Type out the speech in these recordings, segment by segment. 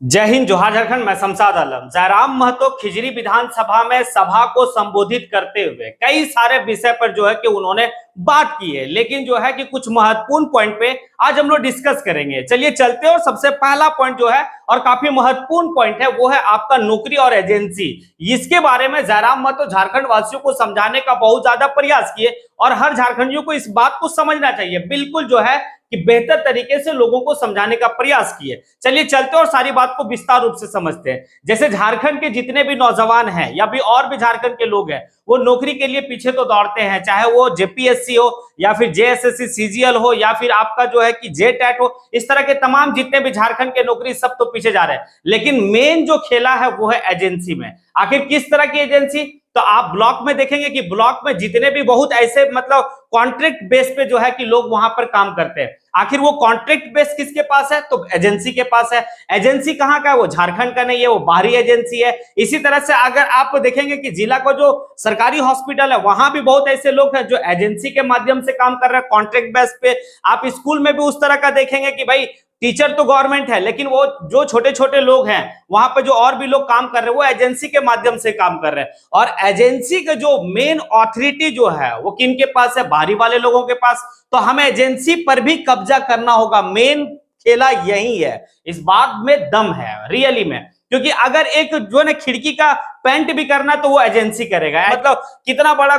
जय हिंद, जोहार झारखंड। मैं शमशाद आलम। जयराम महतो खिजरी विधानसभा में सभा को संबोधित करते हुए कई सारे विषय पर जो है कि उन्होंने बात की है, लेकिन जो है कि कुछ महत्वपूर्ण पॉइंट पे आज हम लोग डिस्कस करेंगे। चलिए चलते हैं। और सबसे पहला पॉइंट जो है और काफी महत्वपूर्ण पॉइंट है वो है आपका नौकरी और एजेंसी। इसके बारे में जयराम महतो झारखंड वासियों को समझाने का बहुत ज्यादा प्रयास किए और हर झारखंडियों को इस बात को समझना चाहिए, बिल्कुल जो है कि बेहतर तरीके से लोगों को समझाने का प्रयास किए। चलिए चलते और सारी बात को विस्तार रूप से समझते हैं। जैसे झारखंड के जितने भी नौजवान हैं या भी और भी झारखंड के लोग हैं, वो नौकरी के लिए पीछे तो दौड़ते हैं, चाहे वो जेपीएससी हो या फिर जेएसएससी सीजीएल हो या फिर आपका जो है कि जेटेट हो। इस तरह के तमाम जितने भी झारखंड के नौकरी सब तो पीछे जा रहे हैं, लेकिन मेन जो खेला है वो है एजेंसी में। आखिर किस तरह की एजेंसी? तो आप ब्लॉक में देखेंगे कि ब्लॉक में जितने भी बहुत ऐसे मतलब कॉन्ट्रैक्ट बेस पे जो है कि लोग वहां पर काम करते हैं। आखिर वो कॉन्ट्रैक्ट बेस किसके पास है? तो एजेंसी के पास है। एजेंसी कहां का है? वो झारखंड का नहीं है, वो बाहरी एजेंसी है। इसी तरह से अगर आप देखेंगे कि जिला का जो सरकारी हॉस्पिटल है वहां भी बहुत ऐसे लोग हैं जो एजेंसी के माध्यम से काम कर रहे हैं, कॉन्ट्रैक्ट बेस पे। आप स्कूल में भी उस तरह का देखेंगे कि भाई टीचर तो गवर्नमेंट है, लेकिन वो जो छोटे छोटे लोग हैं वहां पे जो और भी लोग काम कर रहे हैं वो एजेंसी के माध्यम से काम कर रहे हैं। और एजेंसी का जो मेन ऑथोरिटी जो है वो किनके पास है? बाहरी वाले लोगों के पास। तो हमें एजेंसी पर भी कब्जा करना होगा। मेन खेला यही है, इस बात में दम है रियली में। क्योंकि अगर एक जो है खिड़की का पेंट भी करना तो वो एजेंसी करेगा। मतलब कितना बड़ा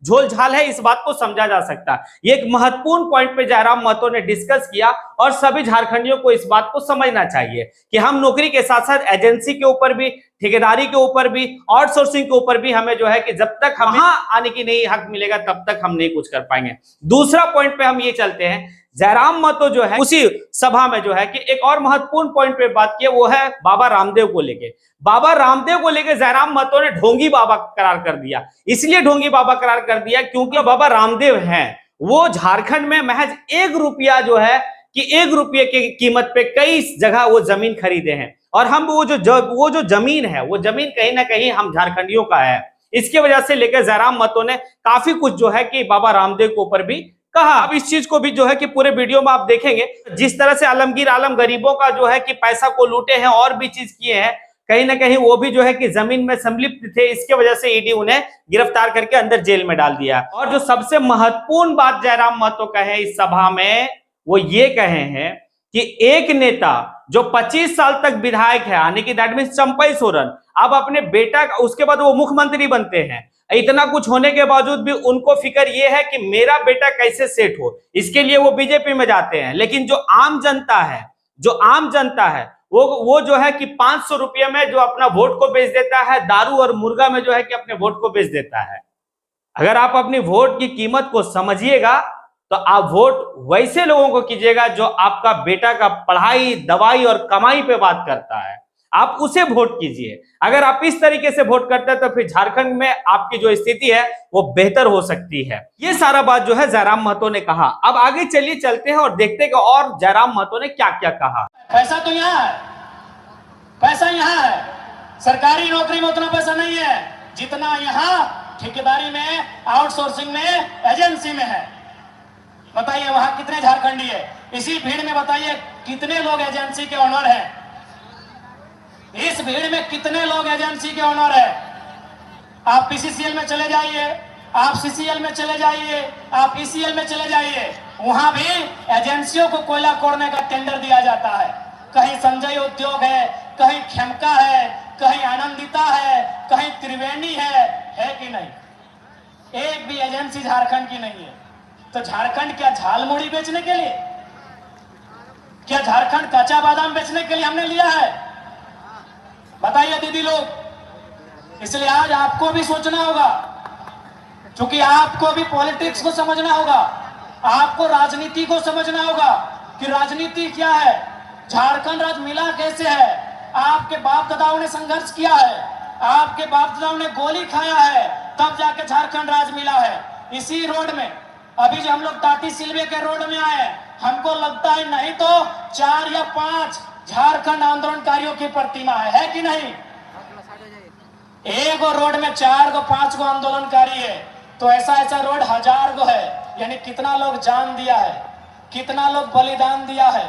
झोल झाल है, इस बात को समझा जा सकता है। ये एक महत्वपूर्ण पॉइंट पे जयराम महतो ने डिस्कस किया और सभी झारखंडियों को इस बात को समझना चाहिए कि हम नौकरी के साथ साथ एजेंसी के ऊपर भी, ठेकेदारी के ऊपर भी, आउटसोर्सिंग के ऊपर भी हमें जो है कि जब तक हमें आने की नहीं हक मिलेगा तब तक हम नहीं कुछ कर पाएंगे। दूसरा पॉइंट पे हम ये चलते हैं। जयराम महतो जो है उसी सभा में जो है कि एक और महत्वपूर्ण पॉइंट पे बात की, वो है बाबा रामदेव को लेके। बाबा रामदेव को लेके जयराम महतो ने ढोंगी बाबा करार कर दिया। इसलिए ढोंगी बाबा करार कर दिया क्योंकि बाबा रामदेव हैं वो झारखंड में महज 1 रुपया जो है कि 1 रुपये की कीमत पे कई जगह वो जमीन खरीदे हैं। और हम वो जो जमीन है वो जमीन कहीं ना कहीं हम झारखंडियों का है। इसकी वजह से लेकर जयराम महतो ने काफी कुछ जो है कि बाबा रामदेव के ऊपर भी कहा। अब इस चीज को भी जो है कि पूरे वीडियो में आप देखेंगे, जिस तरह से आलमगीर आलम गरीबों का जो है कि पैसा को लूटे हैं और भी चीज किए हैं, कहीं ना कहीं वो भी जो है कि जमीन में संलिप्त थे। इसके वजह से ईडी उन्हें गिरफ्तार करके अंदर जेल में डाल दिया। और जो सबसे महत्वपूर्ण बात जयराम महतो कहे इस सभा में, वो ये कहे हैं कि एक नेता जो 25 साल तक विधायक है, यानी कि दैट मींस चंपई सोरेन, अब अपने बेटा, उसके बाद वो मुख्यमंत्री बनते हैं। इतना कुछ होने के बावजूद भी उनको फिक्र ये है कि मेरा बेटा कैसे सेट हो, इसके लिए वो बीजेपी में जाते हैं। लेकिन जो आम जनता है वो जो है कि 500 रुपये में जो अपना वोट को बेच देता है, दारू और मुर्गा में जो है कि अपने वोट को बेच देता है। अगर आप अपनी वोट की कीमत को समझिएगा तो आप वोट वैसे लोगों को कीजिएगा जो आपका बेटा का पढ़ाई, दवाई और कमाई पे बात करता है, आप उसे वोट कीजिए। अगर आप इस तरीके से वोट करते हैं तो फिर झारखंड में आपकी जो स्थिति है वो बेहतर हो सकती है। ये सारा बात जो है जयराम महतो ने कहा। अब आगे चलिए चलते हैं और देखते हैं कि और जयराम महतो ने क्या क्या कहा। पैसा तो यहाँ है, पैसा यहाँ है। सरकारी नौकरी में उतना पैसा नहीं है जितना यहाँ ठेकेदारी में, आउटसोर्सिंग में, एजेंसी में है। बताइए वहां कितने झारखंडी है? इसी भीड़ में बताइए कितने लोग एजेंसी के ऑनर हैं? इस भीड़ में कितने लोग एजेंसी के ऑनर है? आप पीसीसीएल में चले जाइए, आप सीसीएल में चले जाइए, आप ईसीएल में चले जाइए, वहां भी एजेंसियों को कोयला कोड़ने का टेंडर दिया जाता है। कहीं संजय उद्योग है, कहीं खेमका है, कहीं आनंदिता है, कहीं त्रिवेणी है कि नहीं? एक भी एजेंसी झारखंड की नहीं है। तो झारखंड क्या झालमुड़ी बेचने के लिए? क्या झारखंड कच्चा बादाम बेचने के लिए हमने लिया है? बताइए दीदी लोग। इसलिए आज आपको भी सोचना होगा, क्योंकि आपको भी पॉलिटिक्स को समझना होगा, आपको राजनीति को समझना होगा कि राजनीति क्या है, झारखंड राज्य मिला कैसे है। आपके बाप दादाओं ने संघर्ष किया है, आपके बाप दादाओं ने गोली खाया है, तब जाके झारखंड राज्य मिला है। इसी रोड में अभी जो हम लोग टाटी सिलवे के रोड में आए, हमको लगता है नहीं तो 4 या 5 झारखंड आंदोलनकारियों की प्रतिमा है कि नहीं? एक रोड में 4 गो 5 गो आंदोलनकारी है, तो ऐसा रोड 1000 गो है। यानी कितना लोग जान दिया है, कितना लोग बलिदान दिया है,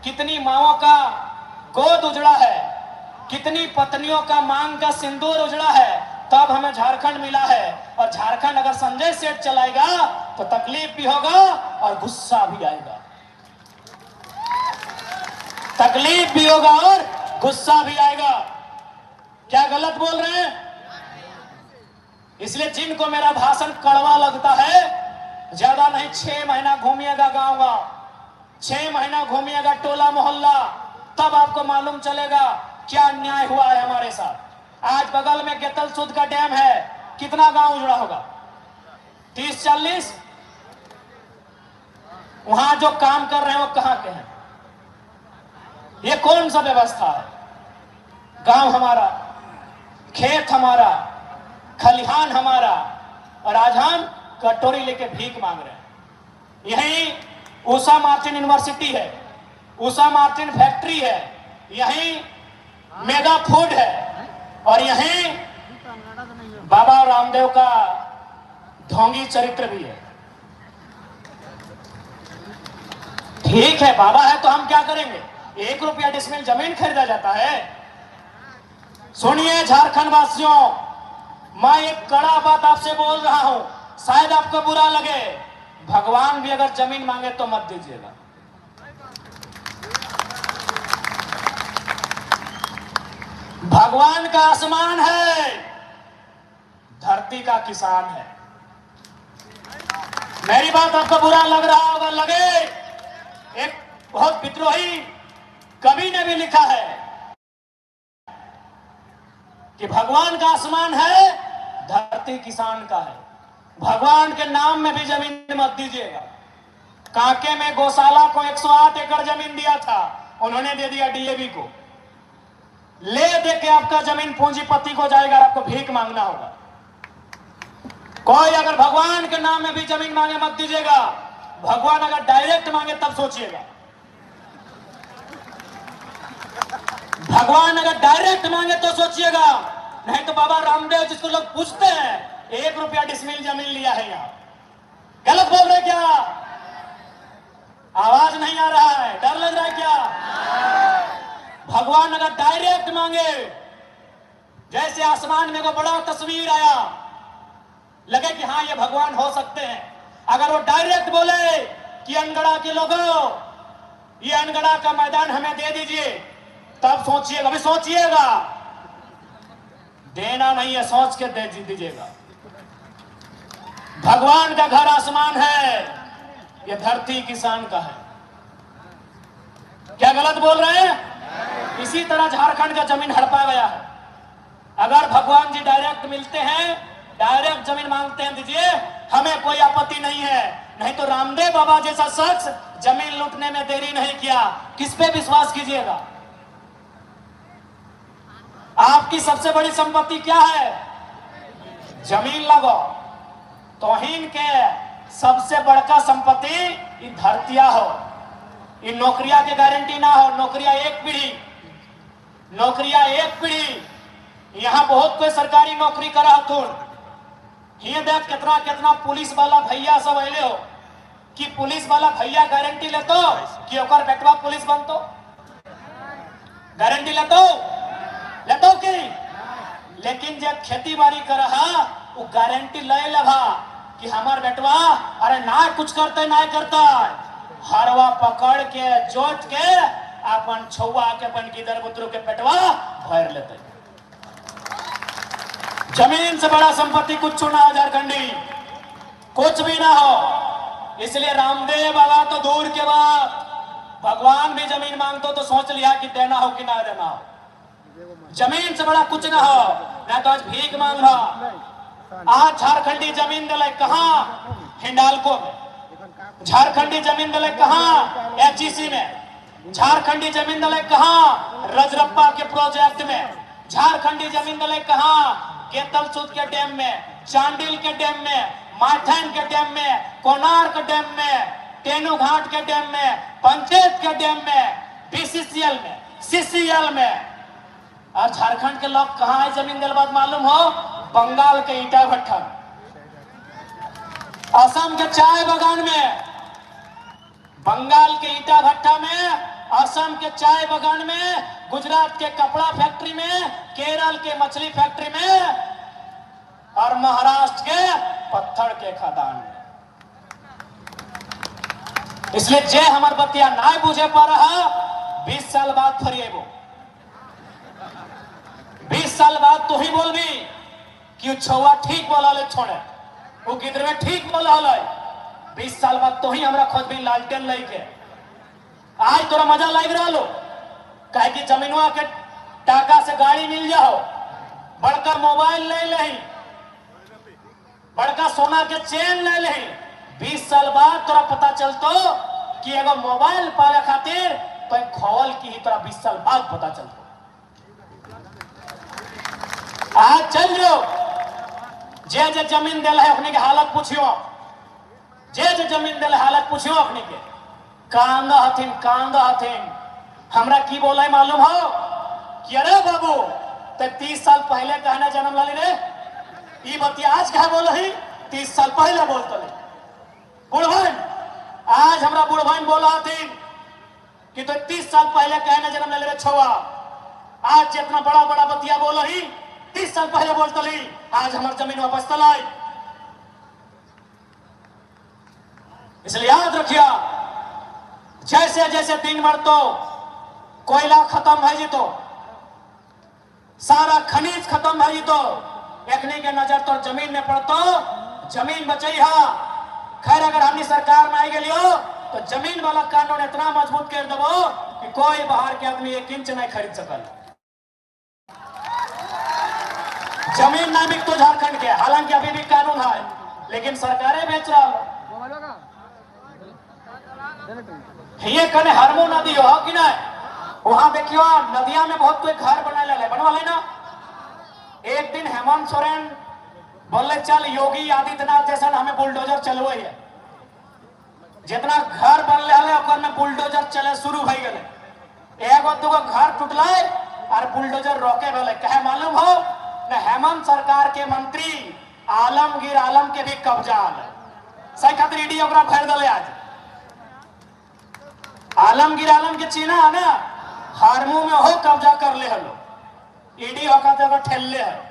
कितनी माओं का गोद उजड़ा है। कितनी पत्नियों का मांग का सिंदूर उजड़ा है, तब हमें झारखंड मिला है। और झारखंड अगर संजय सेठ चलाएगा तो तकलीफ भी होगा और गुस्सा भी आएगा, तकलीफ भी होगा और गुस्सा भी आएगा। क्या गलत बोल रहे हैं? इसलिए जिनको मेरा भाषण कड़वा लगता है, ज्यादा नहीं 6 महीना घूमिएगा गांव-गांव, 6 महीना घूमिएगा टोला मोहल्ला, तब आपको मालूम चलेगा क्या अन्याय हुआ है हमारे साथ। आज बगल में गेतल सूद का डैम है, कितना गांव उजड़ा होगा? 30-40। वहां जो काम कर रहे हैं वो कहां के हैं? ये कौन सा व्यवस्था है? गांव हमारा, खेत हमारा, खलिहान हमारा, और आज हम कटोरी लेके भीख मांग रहे हैं। यही उषा मार्टिन यूनिवर्सिटी है, उषा मार्टिन फैक्ट्री है, यही मेगा फूड है, और यही बाबा रामदेव का ढोंगी चरित्र भी है। ठीक है, बाबा है तो हम क्या करेंगे? 1 रुपया डिसमिल जमीन खरीदा जाता है? सुनिए झारखंड वासियों, मैं एक कड़ा बात आपसे बोल रहा हूं, शायद आपको बुरा लगे, भगवान भी अगर जमीन मांगे तो मत दीजिएगा। भगवान का आसमान है, धरती का किसान है। मेरी बात आपको बुरा लग रहा होगा, लगे, एक बहुत विद्रोही कवि ने भी लिखा है कि भगवान का आसमान है, धरती किसान का है। भगवान के नाम में भी जमीन मत दीजिएगा। कांके में गौशाला को 108 एकड़ जमीन दिया था, उन्होंने दे दिया डीएवी को। ले दे के आपका जमीन पूंजीपति को जाएगा, आपको भीख मांगना होगा। कोई अगर भगवान के नाम में भी जमीन मांगे मत दीजिएगा। भगवान अगर डायरेक्ट मांगे तब सोचिएगा। भगवान अगर डायरेक्ट मांगे तो सोचिएगा, नहीं तो बाबा रामदेव जिसको लोग पूछते हैं 1 रुपया डिसमिल जमीन लिया है, यहाँ गलत बोल रहे क्या? आवाज नहीं आ रहा है, डर लग रहा है क्या? भगवान अगर डायरेक्ट मांगे, जैसे आसमान में को बड़ा तस्वीर आया, लगे कि हाँ ये भगवान हो सकते हैं, अगर वो डायरेक्ट बोले कि अनगढ़ा के लोगों ये अनगढ़ा का मैदान हमें दे दीजिए, तब सोचिएगा। अभी सोचिएगा, देना नहीं है, सोच के दे दीजिएगा। भगवान का घर आसमान है, ये धरती किसान का है। क्या गलत बोल रहे हैं? इसी तरह झारखंड का जमीन हड़पा गया है। अगर भगवान जी डायरेक्ट मिलते हैं, डायरेक्ट जमीन मांगते हैं, दीजिए, हमें कोई आपत्ति नहीं है। नहीं तो रामदेव बाबा जैसा शख्स जमीन लूटने में देरी नहीं किया। किस पे विश्वास कीजिएगा? आपकी सबसे बड़ी संपत्ति क्या है? जमीन लगो। तौहीन के सबसे बड़का संपत्ति ये धरतिया हो, ये नौकरिया के गारंटी ना हो। नौकरिया एक पीढ़ी, नौकरिया एक पीढ़ी। यहाँ बहुत कोई सरकारी नौकरी करा हथुन, ये देख कितना कितना पुलिस वाला भैया सब अले हो कि पुलिस वाला भैया गारंटी लेतो कि ओकर बेटवा पुलिस बनतो। गारंटी लेतो की, लेकिन जब खेती बाड़ी कर रहा वो गारंटी ले लेभा कि हमार बेटवा अरे ना कुछ करते ना करता, हरवा पकड़ के जोत के अपन छुआ के अपन गिदर बुतरू के पेटवा भर लेते। जमीन से बड़ा संपत्ति कुछ ना हो झारखंडी, कुछ भी ना हो। इसलिए रामदेव बाबा तो दूर के बात, भगवान भी जमीन मांगतो तो सोच लिया कि देना हो कि ना देना हो। जमीन से बड़ा कुछ ना हो, ना तो आज भीख मांग रहा। आज झारखंडी जमीन दिले कहाँ? हिंडालको में। झारखंडी जमीन दिले कहाँ? एचईसी में। झारखंडी जमीन दिले कहाँ? रजरप्पा के प्रोजेक्ट में। झारखंडी जमीन दिले कहाँ? गेतल सूद के डैम में, चांडिल के डैम में, माथन के डैम में, कोणार्क डैम में, तेनू घाट के डैम में, पंचायत के डैम में, बीसीसीएल में, सीसीएल में। और झारखंड के लोग कहाँ है जमीन दिलबाद मालूम हो? बंगाल के ईटा भट्टा, असम के चाय बागान में, बंगाल के ईटा भट्टा में असम के चाय बागान में, गुजरात के कपड़ा फैक्ट्री में, केरल के मछली फैक्ट्री में और महाराष्ट्र के पत्थर के खदान में। इसलिए जे हमार बतिया ना बुझे पा रहा, 20 साल बाद फरिएबो, 20 साल बाद तू ही बोलबी कि छौआ ठीक बोला ले, छोड़े वो गिद्र में ठीक बोला है। 20 साल बाद तो ही हमरा खोजबी लालटेन लेके। आज तोरा मजा लग रहा लो, कहे कि जमीनवा के टाका से गाड़ी मिल जाओ, बड़का मोबाइल ले ले, बड़का सोना के चेन ले ले। 20 साल बाद तोरा पता चलतो कि एगो मोबाइल पावे खातिर तो खोवल की ही तोरा 20 साल बाद पता चलतो। आज चल जाओ, जे जे जमीन दिल है अपने के हालत पूछियो, जे जमीन दिल हालत पूछियो अपने के, कांदा हथिन। हमरा की बोला मालूम हो कि अरे बाबू ते 30 साल पहले कहने जन्म लाली रे, ई बतिया आज कहा बोल ही 30 साल पहले बोलते बुढ़वन। आज हमरा बुढ़वन बोला हथिन कि तो 30 साल पहले कहने जन्म लाली रे छुआ। आज जितना बड़ा बड़ा बतिया बोल ही 30 साल पहले बोलते ली, आज हमार जमीन वापस तलाई। इसलिए याद रखिया, जैसे जैसे दिन बढ़तो कोयला खत्म है जी, तो सारा खनिज खत्म है जी, तो एकने के नजर तो जमीन में पड़तो, जमीन बचाई हा। खैर अगर हमनी सरकार में आई गलियो तो जमीन वाला कानून इतना मजबूत कर देवो कि कोई बाहर के आदमी 1 इंच नहीं खरीद सकल। जमीन ना बिक तो झारखंड के, हालांकि अभी भी कानून है, लेकिन सरकारें बेच रहा हो। ये कने हरमो नदी हो कि ना, वहां देखियो नदिया में बहुत कोई घर बनवा ले ना। एक दिन हेमंत सोरेन बोले चल योगी आदित्यनाथ जैसा हमें बुलडोजर चलवे है, जितना घर बनले हले ओकर में बुलडोजर चले शुरू भई गेले। एगो दूगो घर टूटले और बुलडोजर रोके भेले, कहे मालूम हो न हेमंत सरकार के मंत्री आलमगीर आलम के भी कब्जा आले, सही खातिर ईडी ओकरा भर देले। आज आलमगीर आलम के चीना है ना, हारमू में हो कब्जा कर ले हलो, ईडी होकर जगह ठेल ले है।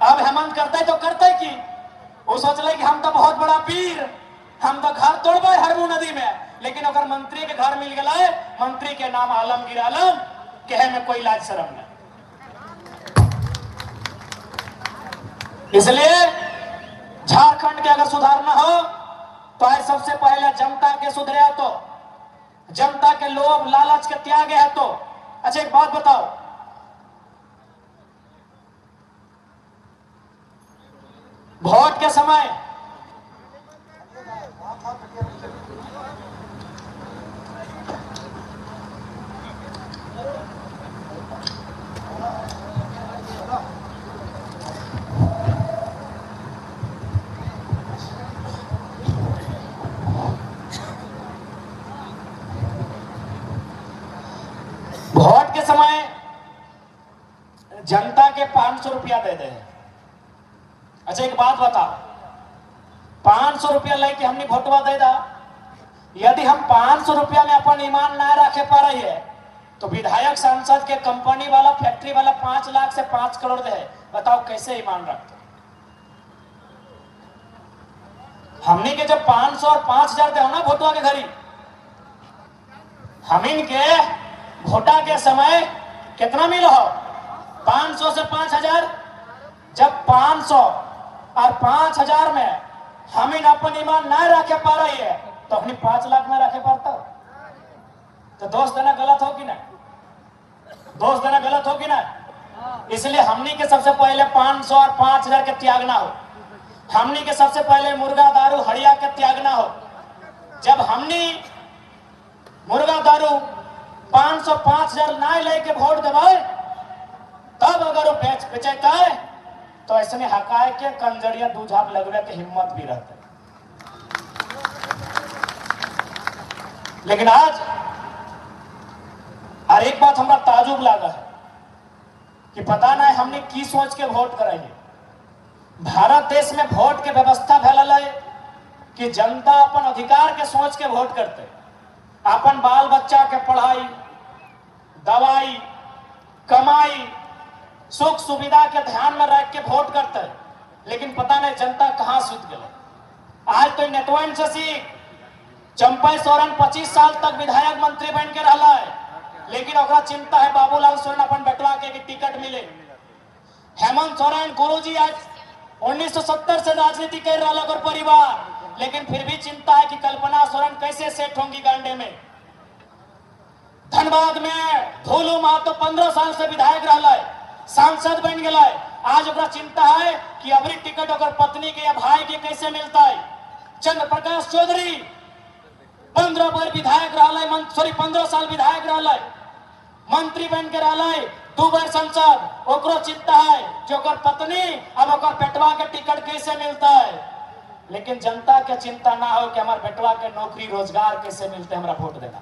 अब हेमंत करते तो करते कि वो सोच ले कि हम तो बहुत बड़ा पीर, हम तो घर तोड़बे हरमू नदी में, लेकिन अगर मंत्री के घर मिल गए, मंत्री के नाम आलमगीर आलम, कहे में कोई लाज शर्म नहीं। इसलिए झारखंड के अगर सुधारना हो तो आज सबसे पहले जनता के सुधरे, तो जनता के लोभ लालच के त्यागे है। तो अच्छा एक बात बताओ, वोट के समय जनता के 500 रुपया दे दे। अच्छा एक बात बताओ, 500 रुपया लेके हमने वोटवा दे दा, यदि हम 500 रुपया में अपन ईमान ना रखे पा रही है तो विधायक सांसद के कंपनी वाला फैक्ट्री वाला 5 लाख से 5 करोड़ दे, बताओ कैसे ईमान रखते। हमने के जब 500 और 5000 दे ना वोटवा के घरी, हम इनके वोटा के समय कितना मिल हो, 500 से 5000। जब 500 और 5000 में हम इन अपन ईमान ना रखे पा रही है तो अपनी 5 लाख में रखे पाता, तो दोष देना गलत हो कि ना, दोष देना गलत हो कि ना। इसलिए हमनी के सबसे पहले 500 और 5000 के त्यागना हो, हमनी के सबसे पहले मुर्गा दारू हड़िया के त्यागना हो। जब हमनी मुर्गा दारू 500 5000 ना लेके वोट देवे, तब अगर वो बेचता है तो ऐसे हकाए के कंजरिया दूझाप लगवे के हिम्मत भी रहते। लेकिन आज और एक बात हमरा ताजुब लगा है कि पता नहीं हमने की सोच के वोट कराई। भारत देश में वोट के व्यवस्था फैलल है, कि जनता अपन अधिकार के सोच के वोट करते, अपन बाल बच्चा के पढ़ाई, दवाई, कमाई, सुख सुविधा के ध्यान में रख के वोट करते। लेकिन पता नहीं जनता कहां सुत गए। आज तो नेटवर्क से सीख चंपई सोरेन 25 साल तक विधायक मंत्री बन के रहा है, लेकिन ओकरा चिंता है बाबूलाल सोरेन अपन बेटवा के टिकट मिले। हेमंत सोरेन गुरुजी आज 1970 से राजनीति कर रहा है परिवार, लेकिन फिर भी चिंता है कि कल्पना सोरेन कैसे सेट होंगी गांडे में। धनबाद में भोलू महतो 15 साल से विधायक रहा है, सांसद बन गया है। आज ओकरा चिंता है कि अबरी टिकट ओकर पत्नी के या भाई के कैसे मिलता है। चंद्र प्रकाश चौधरी 15 बार विधायक रहा है, 15 साल विधायक रहा है, मंत्री बन के रहा है, 2 बार संसद। ओकरो चिंता है कि ओकर पत्नी अब ओकर बेटवा के टिकट कैसे मिलता है। लेकिन जनता के चिंता ना हो कि हमारे बेटवा के नौकरी रोजगार कैसे मिलते, हमरा वोट देना।